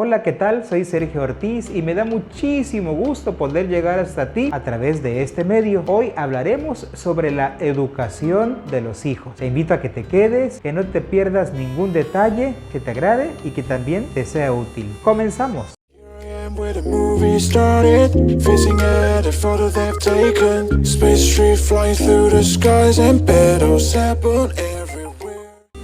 Hola, ¿qué tal? Soy Sergio Ortiz y me da muchísimo gusto poder llegar hasta ti a través de este medio. Hoy hablaremos sobre la educación de los hijos. Te invito a que te quedes, que no te pierdas ningún detalle, que te agrade y que también te sea útil. Comenzamos. Where the movie started, facing at a photo they've taken. Space tree flying through the skies and petals happen everywhere.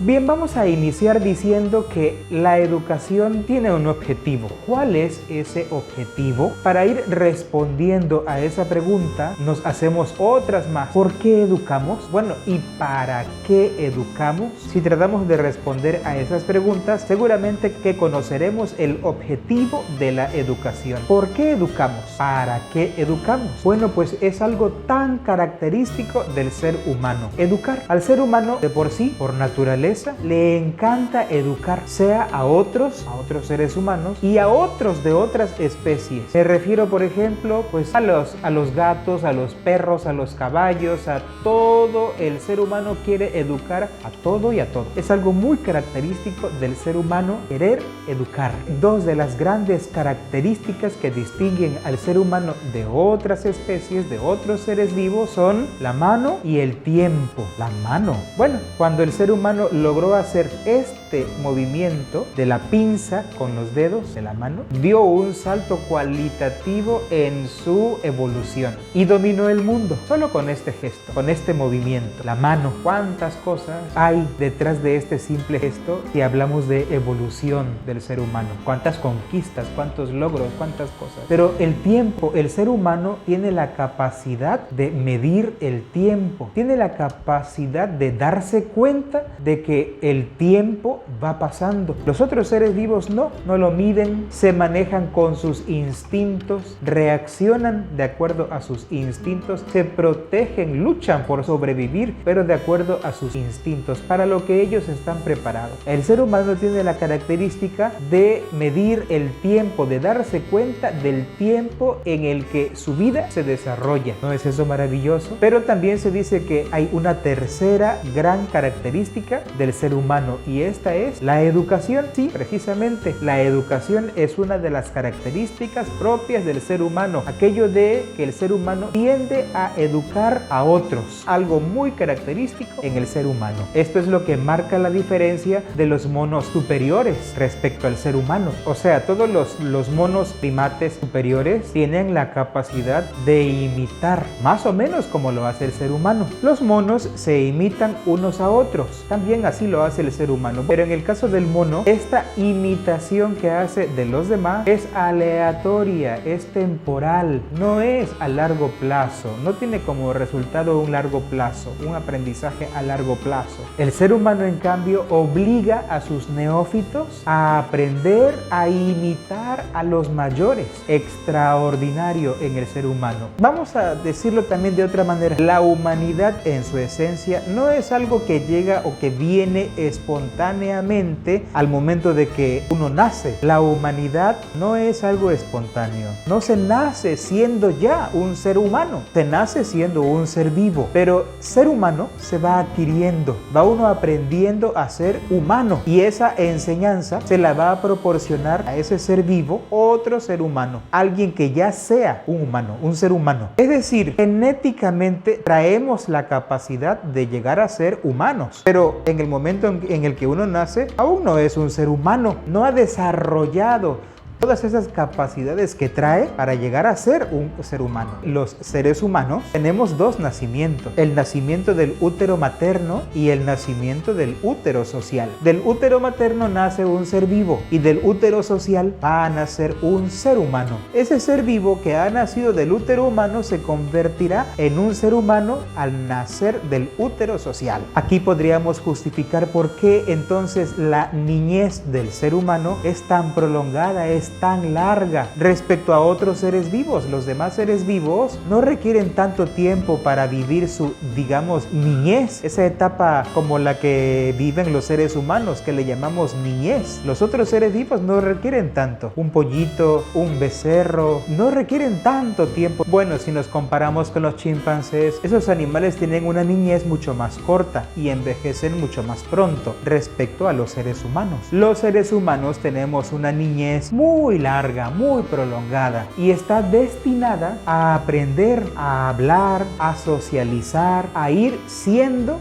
Bien, vamos a iniciar diciendo que la educación tiene un objetivo. ¿Cuál es ese objetivo? Para ir respondiendo a esa pregunta, nos hacemos otras más. ¿Por qué educamos? Bueno, ¿y para qué educamos? Si tratamos de responder a esas preguntas, seguramente que conoceremos el objetivo de la educación. ¿Por qué educamos? ¿Para qué educamos? Bueno, pues es algo tan característico del ser humano. Educar. Al ser humano, de por sí, por naturaleza, le encanta educar, sea a otros seres humanos y a otros de otras especies. Me refiero, por ejemplo, pues a los gatos, a los perros, a los caballos, a todo. El ser humano quiere educar a todo y a todo. Es algo muy característico del ser humano querer educar. Dos de las grandes características que distinguen al ser humano de otras especies, de otros seres vivos, son la mano y el tiempo. La mano. Bueno, cuando el ser humano logró hacer este movimiento de la pinza con los dedos de la mano, dio un salto cualitativo en su evolución y dominó el mundo solo con este gesto, con este movimiento. La mano. ¿Cuántas cosas hay detrás de este simple gesto si hablamos de evolución del ser humano? ¿Cuántas conquistas, cuántos logros, cuántas cosas? Pero el tiempo, el ser humano tiene la capacidad de medir el tiempo, tiene la capacidad de darse cuenta de que el tiempo va pasando. Los otros seres vivos no lo miden, se manejan con sus instintos, reaccionan de acuerdo a sus instintos, se protegen, luchan por sobrevivir, pero de acuerdo a sus instintos, para lo que ellos están preparados. El ser humano tiene la característica de medir el tiempo, de darse cuenta del tiempo en el que su vida se desarrolla. ¿No es eso maravilloso? Pero también se dice que hay una tercera gran característica del ser humano y esta es la educación. Sí, precisamente, la educación es una de las características propias del ser humano, aquello de que el ser humano tiende a educar a otros, algo muy característico en el ser humano. Esto es lo que marca la diferencia de los monos superiores respecto al ser humano. O sea, todos los monos primates superiores tienen la capacidad de imitar, más o menos como lo hace el ser humano. Los monos se imitan unos a otros, también así lo hace el ser humano, pero en el caso del mono, esta imitación que hace de los demás es aleatoria, es temporal, no es a largo plazo, no tiene como resultado un largo plazo, un aprendizaje a largo plazo. El ser humano, en cambio, obliga a sus neófitos a aprender a imitar a los mayores. Extraordinario en el ser humano. Vamos a decirlo también de otra manera. La humanidad en su esencia no es algo que llega o que viene espontáneamente al momento de que uno nace. La humanidad no es algo espontáneo. No se nace siendo ya un ser humano. Se nace siendo un ser vivo. Pero ser humano se va adquiriendo. Va uno aprendiendo a ser humano. Y esa enseñanza se la va a proporcionar a ese ser vivo otro ser humano. Alguien que ya sea un humano, un ser humano. Es decir, genéticamente traemos la capacidad de llegar a ser humanos. Pero en el momento en el que uno nace, aún no es un ser humano, no ha desarrollado todas esas capacidades que trae para llegar a ser un ser humano. Los seres humanos tenemos dos nacimientos, el nacimiento del útero materno y el nacimiento del útero social. Del útero materno nace un ser vivo y del útero social va a nacer un ser humano. Ese ser vivo que ha nacido del útero humano se convertirá en un ser humano al nacer del útero social. Aquí podríamos justificar por qué entonces la niñez del ser humano es tan prolongada, es tan larga respecto a otros seres vivos. Los demás seres vivos no requieren tanto tiempo para vivir su, digamos, niñez, esa etapa como la que viven los seres humanos, que le llamamos niñez. Los otros seres vivos no requieren tanto. Un pollito, un becerro, no requieren tanto tiempo. Bueno, si nos comparamos con los chimpancés, esos animales tienen una niñez mucho más corta y envejecen mucho más pronto respecto a los seres humanos. Los seres humanos tenemos una niñez muy larga, muy prolongada y está destinada a aprender, a hablar, a socializar, a ir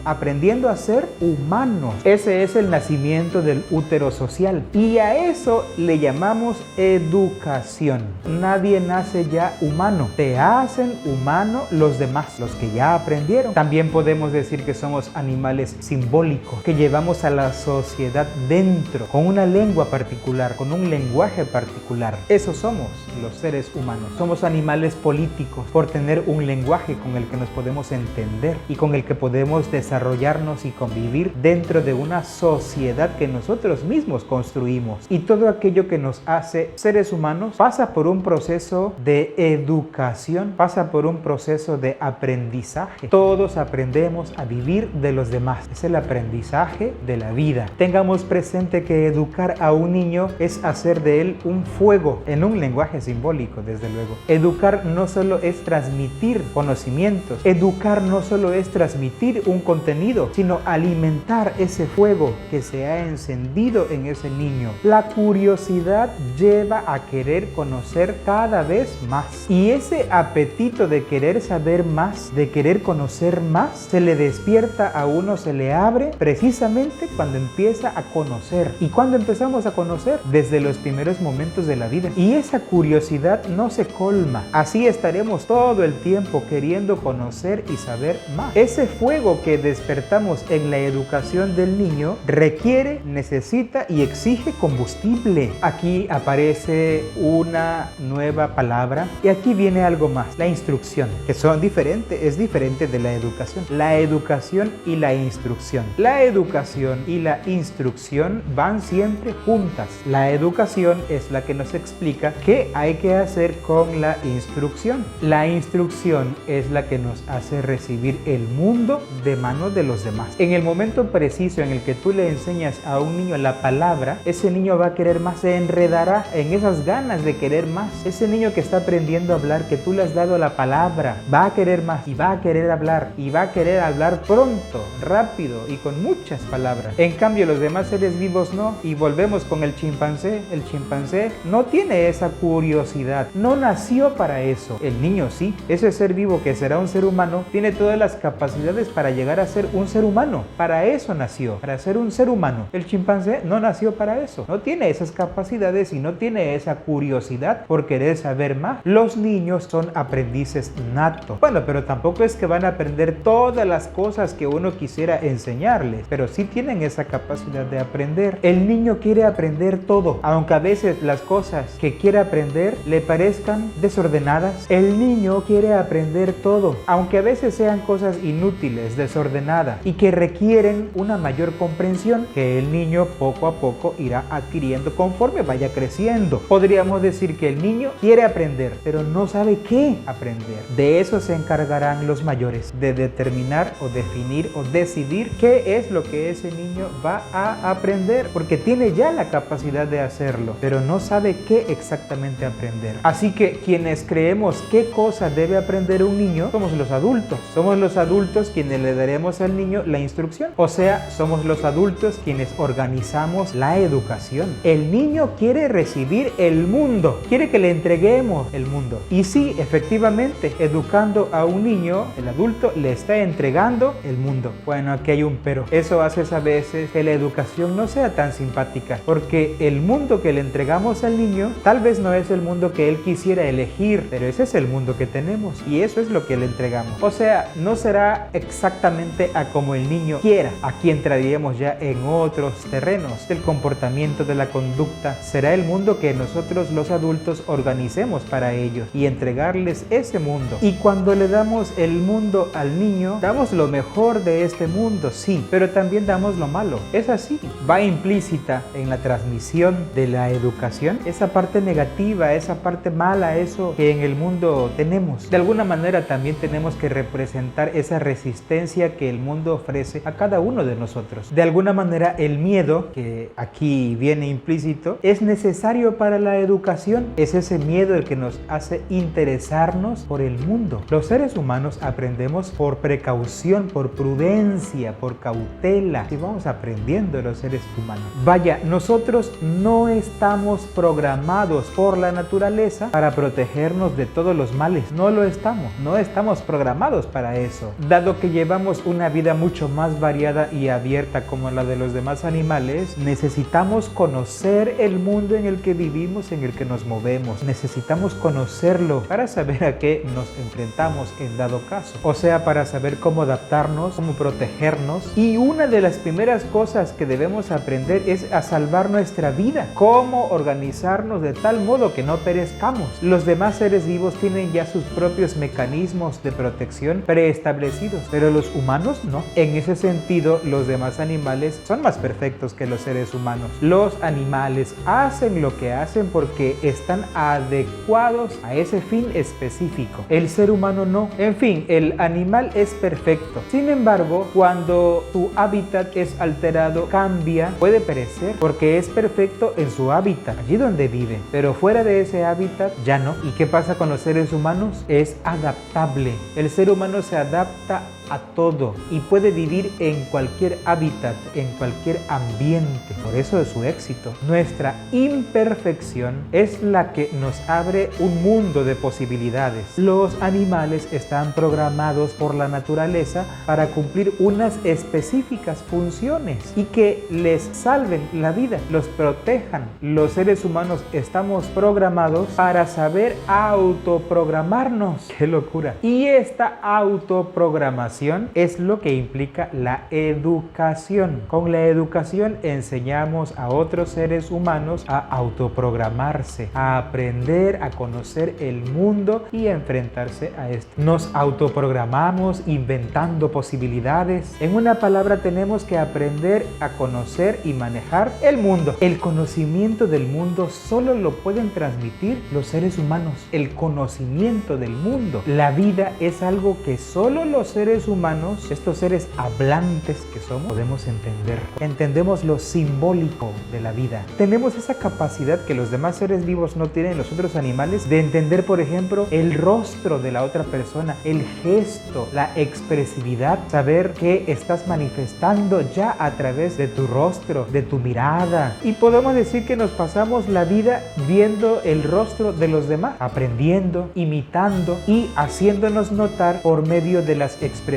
aprendiendo a ser humanos. Ese es el nacimiento del útero social y a eso le llamamos educación. Nadie nace ya humano, te hacen humano los demás, los que ya aprendieron. También podemos decir que somos animales simbólicos, que llevamos a la sociedad dentro, con una lengua particular, con un lenguaje particular. Eso somos los seres humanos. Somos animales políticos por tener un lenguaje con el que nos podemos entender y con el que podemos desarrollarnos y convivir dentro de una sociedad que nosotros mismos construimos. Y todo aquello que nos hace seres humanos pasa por un proceso de educación, pasa por un proceso de aprendizaje. Todos aprendemos a vivir de los demás. Es el aprendizaje de la vida. Tengamos presente que educar a un niño es hacer de él un fuego, en un lenguaje simbólico, desde luego. Educar no solo es transmitir conocimientos, educar no solo es transmitir un contenido, sino alimentar ese fuego que se ha encendido en ese niño. La curiosidad lleva a querer conocer cada vez más. Y ese apetito de querer saber más, de querer conocer más, se le despierta a uno, se le abre precisamente cuando empieza a conocer. ¿Y cuando empezamos a conocer? Desde los primeros momentos de la vida. Y esa curiosidad no se colma. Así estaremos todo el tiempo queriendo conocer y saber más. Ese fuego que despertamos en la educación del niño requiere, necesita y exige combustible. Aquí aparece una nueva palabra y aquí viene algo más, la instrucción, que son diferentes, es diferente de la educación. La educación y la instrucción. La educación y la instrucción van siempre juntas. La educación es la que nos explica qué hay que hacer con la instrucción. La instrucción es la que nos hace recibir el mundo de manos de los demás. En el momento preciso en el que tú le enseñas a un niño la palabra, ese niño va a querer más, se enredará en esas ganas de querer más. Ese niño que está aprendiendo a hablar, que tú le has dado la palabra, va a querer más y va a querer hablar y va a querer hablar pronto, rápido y con muchas palabras. En cambio, los demás seres vivos no. Y volvemos con el chimpancé. El chimpancé no tiene esa curiosidad, no nació para eso. El niño sí. Ese ser vivo que será un ser humano tiene todas las capacidades para llegar a ser un ser humano. Para eso nació, para ser un ser humano. El chimpancé no nació para eso. No tiene esas capacidades y no tiene esa curiosidad por querer saber más. Los niños son aprendices natos. Bueno, pero tampoco es que van a aprender todas las cosas que uno quisiera enseñarles, pero sí tienen esa capacidad de aprender. El niño quiere aprender todo, aunque a veces las cosas que quiere aprender le parezcan desordenadas. El niño quiere aprender todo, aunque a veces sean cosas inútiles, desordenadas y que requieren una mayor comprensión que el niño poco a poco irá adquiriendo conforme vaya creciendo. Podríamos decir que el niño quiere aprender, pero no sabe qué aprender. De eso se encargarán los mayores, de determinar o definir o decidir qué es lo que ese niño va a aprender, porque tiene ya la capacidad de hacerlo, pero no sabe qué exactamente aprender. Así que quienes creemos qué cosa debe aprender un niño somos los adultos. Somos los adultos quienes le daremos al niño la instrucción. O sea, somos los adultos quienes organizamos la educación. El niño quiere recibir el mundo, quiere que le entreguemos el mundo. Y sí, efectivamente, educando a un niño, el adulto le está entregando el mundo. Bueno, aquí hay un pero. Eso hace a veces que la educación no sea tan simpática, porque el mundo que le entregamos al niño tal vez no es el mundo que él quisiera elegir, pero ese es el mundo que tenemos y eso es lo que le entregamos. O sea, no será exactamente a como el niño quiera. Aquí entraríamos ya en otros terrenos del comportamiento, de la conducta. Será el mundo que nosotros los adultos organicemos para ellos y entregarles ese mundo. Y cuando le damos el mundo al niño, damos lo mejor de este mundo, sí, pero también damos lo malo. Es así. Va implícita en la transmisión de la educación educación, esa parte negativa, esa parte mala, eso que en el mundo tenemos. De alguna manera también tenemos que representar esa resistencia que el mundo ofrece a cada uno de nosotros. De alguna manera el miedo, que aquí viene implícito, es necesario para la educación. Es ese miedo el que nos hace interesarnos por el mundo. Los seres humanos aprendemos por precaución, por prudencia, por cautela. Y vamos aprendiendo los seres humanos. Vaya, nosotros no estamos programados por la naturaleza para protegernos de todos los males. No lo estamos. No estamos programados para eso. Dado que llevamos una vida mucho más variada y abierta como la de los demás animales, necesitamos conocer el mundo en el que vivimos, en el que nos movemos. Necesitamos conocerlo para saber a qué nos enfrentamos en dado caso. O sea, para saber cómo adaptarnos, cómo protegernos. Y una de las primeras cosas que debemos aprender es a salvar nuestra vida. Cómo organizarnos de tal modo que no perezcamos. Los demás seres vivos tienen ya sus propios mecanismos de protección preestablecidos, pero los humanos no. En ese sentido, los demás animales son más perfectos que los seres humanos. Los animales hacen lo que hacen porque están adecuados a ese fin específico. El ser humano no. En fin, el animal es perfecto. Sin embargo, cuando su hábitat es alterado, cambia, puede perecer porque es perfecto en su hábitat, allí donde vive. Pero fuera de ese hábitat ya no. ¿Y qué pasa con los seres humanos? Es adaptable. El ser humano se adapta a todo y puede vivir en cualquier hábitat, en cualquier ambiente. Por eso es su éxito. Nuestra imperfección es la que nos abre un mundo de posibilidades. Los animales están programados por la naturaleza para cumplir unas específicas funciones y que les salven la vida, los protejan. Los seres humanos estamos programados para saber autoprogramarnos. ¡Qué locura! Y esta autoprogramación es lo que implica la educación. Con la educación enseñamos a otros seres humanos a autoprogramarse, a aprender a conocer el mundo y a enfrentarse a esto. Nos autoprogramamos inventando posibilidades. En una palabra, tenemos que aprender a conocer y manejar el mundo. El conocimiento del mundo solo lo pueden transmitir los seres humanos. El conocimiento del mundo. La vida es algo que solo los seres humanos, estos seres hablantes que somos, podemos entender. Entendemos lo simbólico de la vida. Tenemos esa capacidad que los demás seres vivos no tienen, los otros animales, de entender, por ejemplo, el rostro de la otra persona, el gesto, la expresividad, saber qué estás manifestando ya a través de tu rostro, de tu mirada. Y podemos decir que nos pasamos la vida viendo el rostro de los demás, aprendiendo, imitando y haciéndonos notar por medio de las expresiones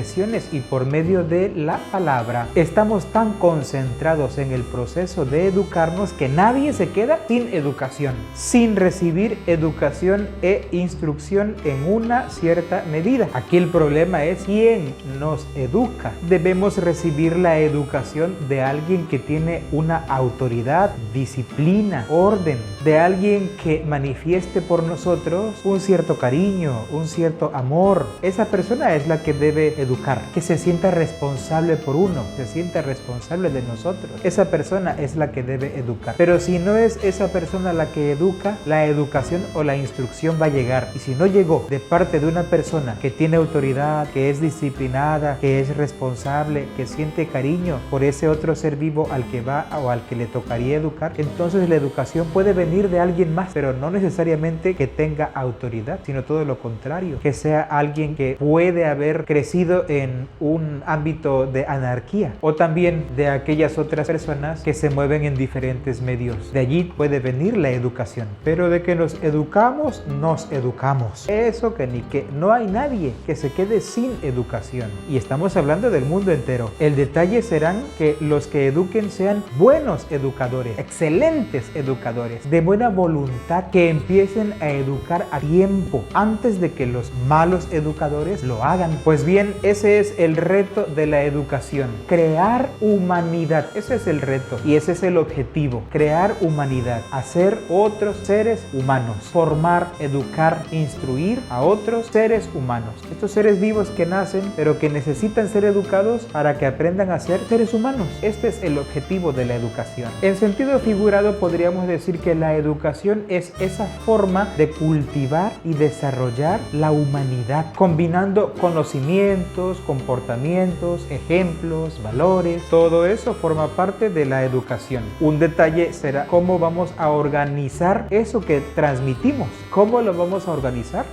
y por medio de la palabra. Estamos tan concentrados en el proceso de educarnos que nadie se queda sin educación, sin recibir educación e instrucción en una cierta medida. Aquí el problema es quién nos educa. Debemos recibir la educación de alguien que tiene una autoridad, disciplina, orden, de alguien que manifieste por nosotros un cierto cariño, un cierto amor. Esa persona es la que debe educar, que se sienta responsable por uno, se sienta responsable de nosotros. Esa persona es la que debe educar. Pero si no es esa persona la que educa, la educación o la instrucción va a llegar. Y si no llegó de parte de una persona que tiene autoridad, que es disciplinada, que es responsable, que siente cariño por ese otro ser vivo al que va o al que le tocaría educar, entonces la educación puede venir de alguien más, pero no necesariamente que tenga autoridad, sino todo lo contrario, que sea alguien que puede haber crecido en un ámbito de anarquía, o también de aquellas otras personas que se mueven en diferentes medios. De allí puede venir la educación. Pero de que nos educamos, nos educamos. Eso que ni que. No hay nadie que se quede sin educación. Y estamos hablando del mundo entero. El detalle serán que los que eduquen sean buenos educadores, excelentes educadores, de buena voluntad, que empiecen a educar a tiempo, antes de que los malos educadores lo hagan. Pues bien, ese es el reto de la educación. Crear humanidad. Ese es el reto y ese es el objetivo. Crear humanidad. Hacer otros seres humanos. Formar, educar, instruir a otros seres humanos. Estos seres vivos que nacen, pero que necesitan ser educados para que aprendan a ser seres humanos. Este es el objetivo de la educación. En sentido figurado, podríamos decir que la la educación es esa forma de cultivar y desarrollar la humanidad, combinando conocimientos, comportamientos, ejemplos, valores. Todo eso forma parte de la educación. Un detalle será cómo vamos a organizar eso que transmitimos. ¿Cómo lo vamos a organizar?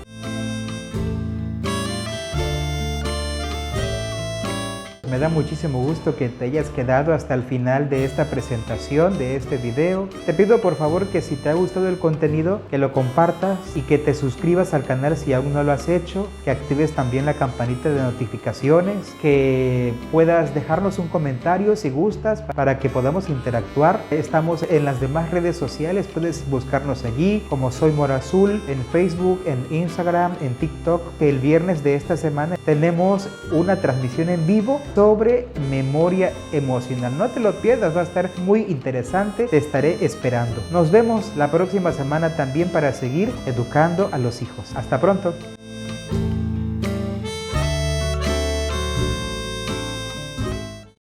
Me da muchísimo gusto que te hayas quedado hasta el final de esta presentación, de este video. Te pido por favor que si te ha gustado el contenido, que lo compartas y que te suscribas al canal si aún no lo has hecho, que actives también la campanita de notificaciones, que puedas dejarnos un comentario si gustas para que podamos interactuar. Estamos en las demás redes sociales, puedes buscarnos allí como Soy Morazul, en Facebook, en Instagram, en TikTok. El viernes de esta semana tenemos una transmisión en vivo sobre memoria emocional. No te lo pierdas, va a estar muy interesante, te estaré esperando. Nos vemos la próxima semana también para seguir educando a los hijos. Hasta pronto.